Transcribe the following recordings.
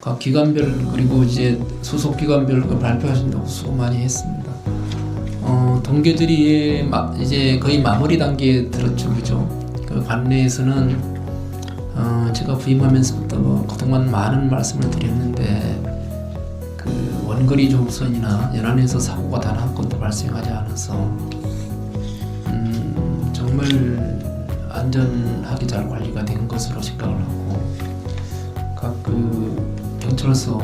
각 기관별 그리고 이제 소속 기관별 발표하신다고 수고 많이 했습니다. 동계들이 이제 거의 마무리 단계에 들었죠, 그죠? 그 관내에서는 제가 부임하면서부터 그동안 많은 말씀을 드렸는데 그 원거리 조업선이나 연안에서 사고가 단 한 건도 발생하지 않아서 정말 안전하게 잘 관리가 된 것으로 생각을 하고 각 경찰서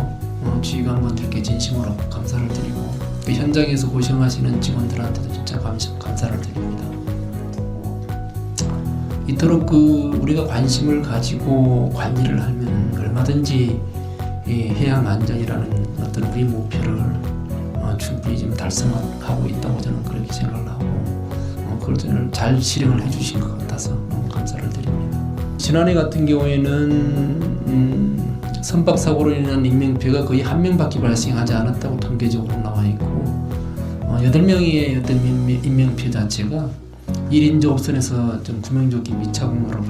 지휘관분들께 진심으로 감사를 드리고 그 현장에서 고생하시는 직원들한테도 진짜 감사를 드립니다. 이토록 우리가 관심을 가지고 관리를 하면 얼마든지 해양 안전이라는 어떤 우리 목표를 충분히 지금 달성하고 있다고 저는 그렇게 생각을 하고 그걸 저는 잘 실행을 해주신 것 같아서 너무 감사를 드립니다. 지난해 같은 경우에는 선박 사고로 인한 인명피해가 거의 1명밖에 발생하지 않았다고 통계적으로 나와 있고 8명의 어떤 인명피해 자체가 1인 조업선에서 좀 구명조끼 미착용으로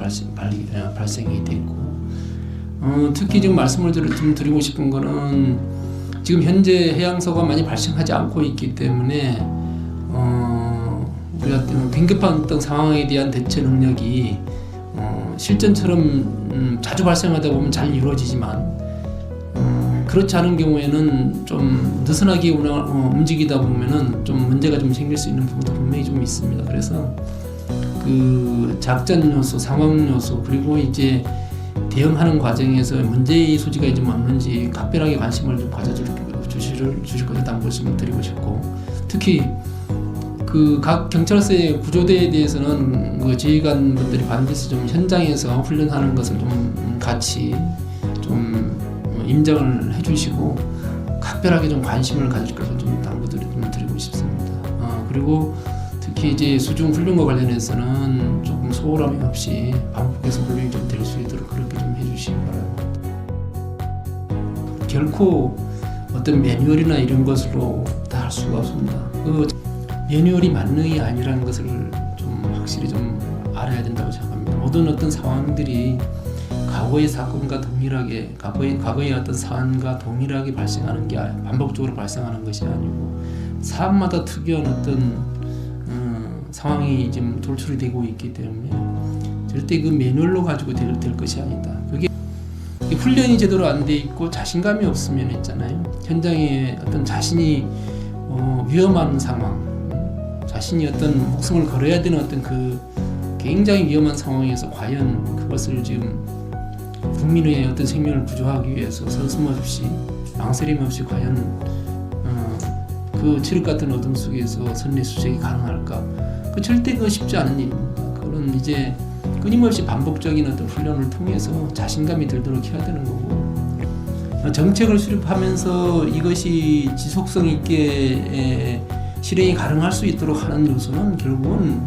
발생이 됐고 특히 지금 말씀을 좀 드리고 싶은 거는 지금 현재 해양사고가 많이 발생하지 않고 있기 때문에 우리가 긴급한 어떤 상황에 대한 대처 능력이 실전처럼 자주 발생하다 보면 잘 이루어지지만 그렇지 않은 경우에는 좀 느슨하게 움직이다 보면은 좀 문제가 좀 생길 수 있는 부분도 분명히 좀 있습니다. 그래서 그 작전 요소, 상황 요소 그리고 이제 대응하는 과정에서 문제의 소지가 좀 없는지 각별하게 관심을 좀 가져주실 것에 대한 말씀을 드리고 싶고 특히 그 각 경찰서의 구조대에 대해서는 그 지휘관분들이 반드시 좀 현장에서 훈련하는 것을 좀 같이 좀 인정을 해주시고 각별하게 좀 관심을 가질 것을 좀 당부드리고 싶습니다. 그리고 특히 이제 수중 훈련과 관련해서는 조금 소홀함이 없이 반복해서 훈련이 좀 될 수 있도록 그렇게 좀 해주시기 바랍니다. 결코 어떤 매뉴얼이나 이런 것으로 다 할 수가 없습니다. 그 매뉴얼이 만능이 아니라는 것을 좀 확실히 좀 알아야 된다고 생각합니다. 모든 어떤 상황들이 과거의 사건과 동일하게 과거의 어떤 사안과 동일하게 발생하는 게 반복적으로 발생하는 것이 아니고 사안마다 특이한 어떤 상황이 지금 돌출이 되고 있기 때문에 절대 그 매뉴얼로 가지고 될 것이 아니다. 그게 훈련이 제대로 안 돼 있고 자신감이 없으면 있잖아요. 현장에 어떤 자신이 위험한 상황, 자신이 어떤 목숨을 걸어야 되는 어떤 그 굉장히 위험한 상황에서 과연 그것을 지금 국민의 어떤 생명을 구조하기 위해서 서슴없이 망설임 없이 과연 그 칠흑 같은 어둠 속에서 선례수색이 가능할까? 그 절대 그 쉽지 않은 일입니다. 그런 이제 끊임없이 반복적인 어떤 훈련을 통해서 자신감이 들도록 해야 되는 거고 정책을 수립하면서 이것이 지속성 있게 실행이 가능할 수 있도록 하는 요소는 결국은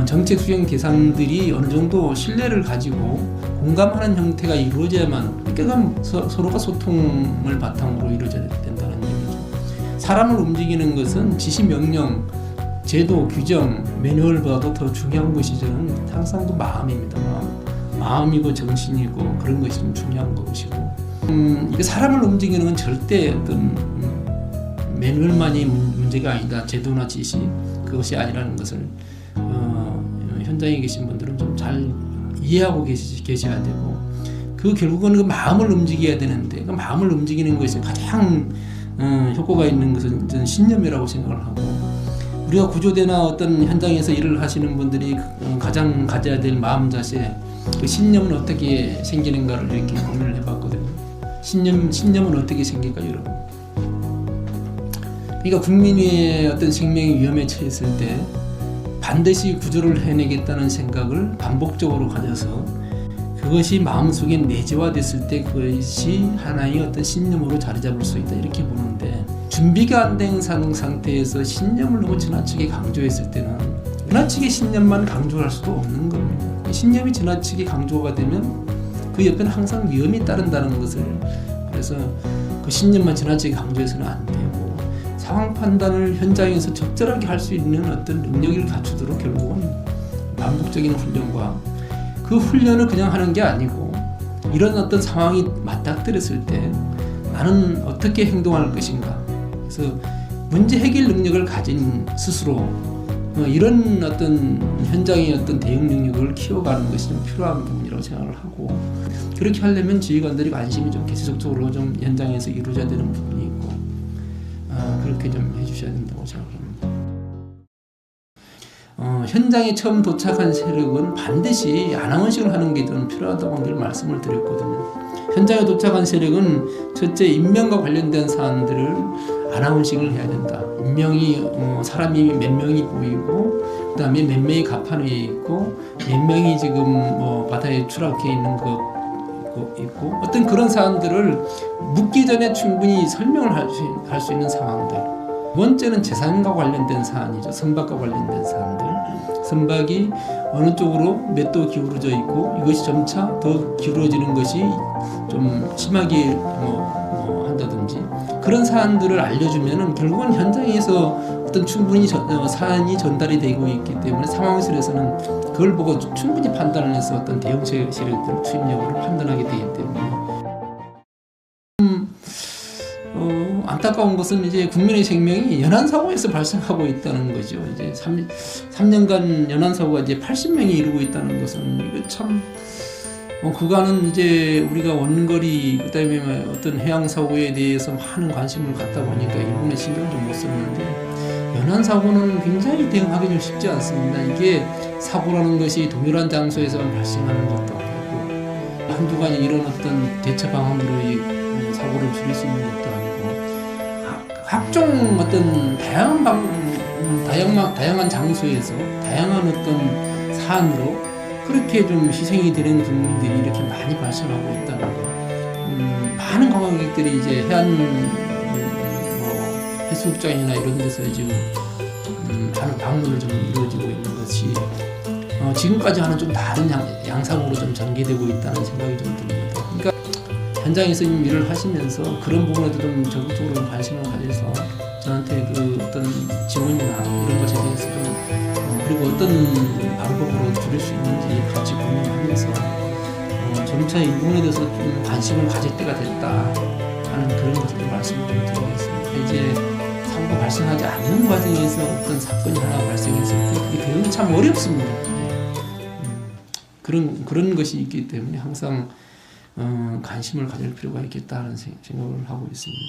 정책 수행 대상들이 어느 정도 신뢰를 가지고 공감하는 형태가 이루어져야만 그러니까 서로가 소통을 바탕으로 이루어져야 된다는 얘기죠. 사람을 움직이는 것은 지시 명령, 제도, 규정, 매뉴얼보다도 더 중요한 것이 저는 항상 그 마음입니다. 마음이고 정신이고 그런 것이 좀 중요한 것이고 이게 사람을 움직이는 건 절대 어떤 매뉴얼만이 문제가 아니다. 제도나 지시 그것이 아니라는 것을 현장에 계신 분들은 좀 잘 이해하고 계셔야 되고 그 결국은 그 마음을 움직여야 되는데 그 마음을 움직이는 것이 가장 효과가 있는 것은 저는 신념이라고 생각을 하고 우리가 구조대나 어떤 현장에서 일을 하시는 분들이 가장 가져야 될 마음 자세 그 신념은 어떻게 생기는가를 이렇게 고민을 해봤거든요. 신념은 어떻게 생길까요, 여러분? 그러니까 국민의 어떤 생명이 위험에 처했을 때 반드시 구조를 해내겠다는 생각을 반복적으로 가져서 그것이 마음속에 내재화됐을 때 그것이 하나의 어떤 신념으로 자리 잡을 수 있다 이렇게 보는데 준비가 안 된 상태에서 신념을 너무 지나치게 강조했을 때는 지나치게 신념만 강조할 수도 없는 겁니다. 신념이 지나치게 강조가 되면 그 옆에는 항상 위험이 따른다는 것을 그래서 그 신념만 지나치게 강조해서는 안 되고 상황 판단을 현장에서 적절하게 할 수 있는 어떤 능력을 갖추도록 결국은 반복적인 훈련과 그 훈련을 그냥 하는 게 아니고 이런 어떤 상황이 맞닥뜨렸을 때 나는 어떻게 행동할 것인가. 그래서 문제 해결 능력을 가진 스스로 이런 어떤 현장의 어떤 대응 능력을 키워가는 것이 좀 필요한 부분이라고 생각을 하고, 그렇게 하려면 지휘관들이 관심이 좀 계속적으로 좀 현장에서 이루어져야 되는 부분이 있고, 그렇게 좀 해주셔야 된다고 생각합니다. 현장에 처음 도착한 세력은 반드시 아나운싱을 하는 게 좀 필요하다고 늘 말씀을 드렸거든요. 현장에 도착한 세력은 첫째 인명과 관련된 사안들을 아나운싱을 해야 된다. 인명이 사람이 몇 명이 보이고, 그다음에 몇 명이 갑판 위에 있고, 몇 명이 지금 바다에 추락해 있는 거 있고, 어떤 그런 사안들을 묻기 전에 충분히 설명을 할 수 있는 상황들. 두 번째는 재산과 관련된 사안이죠. 선박과 관련된 사안들. 선박이 어느 쪽으로 몇 도 기울어져 있고, 이것이 점차 더 기울어지는 것이 좀 심하게 한다든지, 그런 사안들을 알려주면은 결국은 현장에서 어떤 충분히 사안이 전달이 되고 있기 때문에 상황실에서는 그걸 보고 충분히 판단을 해서 어떤 대응 세력들 투입 여부를 판단하게 되기 때문에 안타까운 것은 이제 국민의 생명이 연안사고에서 발생하고 있다는 거죠. 이제 3년간 연안사고가 이제 80명이 이루고 있다는 것은 이거 참 그간은 이제 우리가 원거리 그다음에 어떤 해양 사고에 대해서 많은 관심을 갖다 보니까 일본에 신경 좀 못 썼는데, 연안 사고는 굉장히 대응하기 좀 쉽지 않습니다. 이게 사고라는 것이 동일한 장소에서만 발생하는 것도 아니고, 한두 가지 이런 어떤 대처 방안으로 이 사고를 줄일 수 있는 것도 아니고, 각종 어떤 다양한 장소에서 다양한 어떤 사안으로 그렇게 좀 희생이 되는 국민들이 이렇게 많이 발생하고 있다는 거. 많은 관광객들이 이제 해수욕장이나 이런 데서 지금 하는 방문을 좀 이루어지고 있는 것이 지금까지와는 좀 다른 양상으로 좀 전개되고 있다는 생각이 좀 듭니다. 그러니까 현장에서 일을 하시면서 그런 부분에도 좀 적극적으로 좀 관심을 가져서 저한테 그 어떤 지원이나 이런 것에 대해서 좀 그리고 어떤 방법으로 줄일 수 있는지 같이 고민하면서 점차 이 부분에 대해서 좀 관심을 가질 때가 됐다 하는 그런 것을 좀 말씀을 좀 드리겠습니다. 이제 사고가 발생하지 않는 과정에서 어떤 사건이 하나 발생했을 때 그게 대응이 참 어렵습니다. 그런 것이 있기 때문에 항상 관심을 가질 필요가 있겠다는 생각을 하고 있습니다.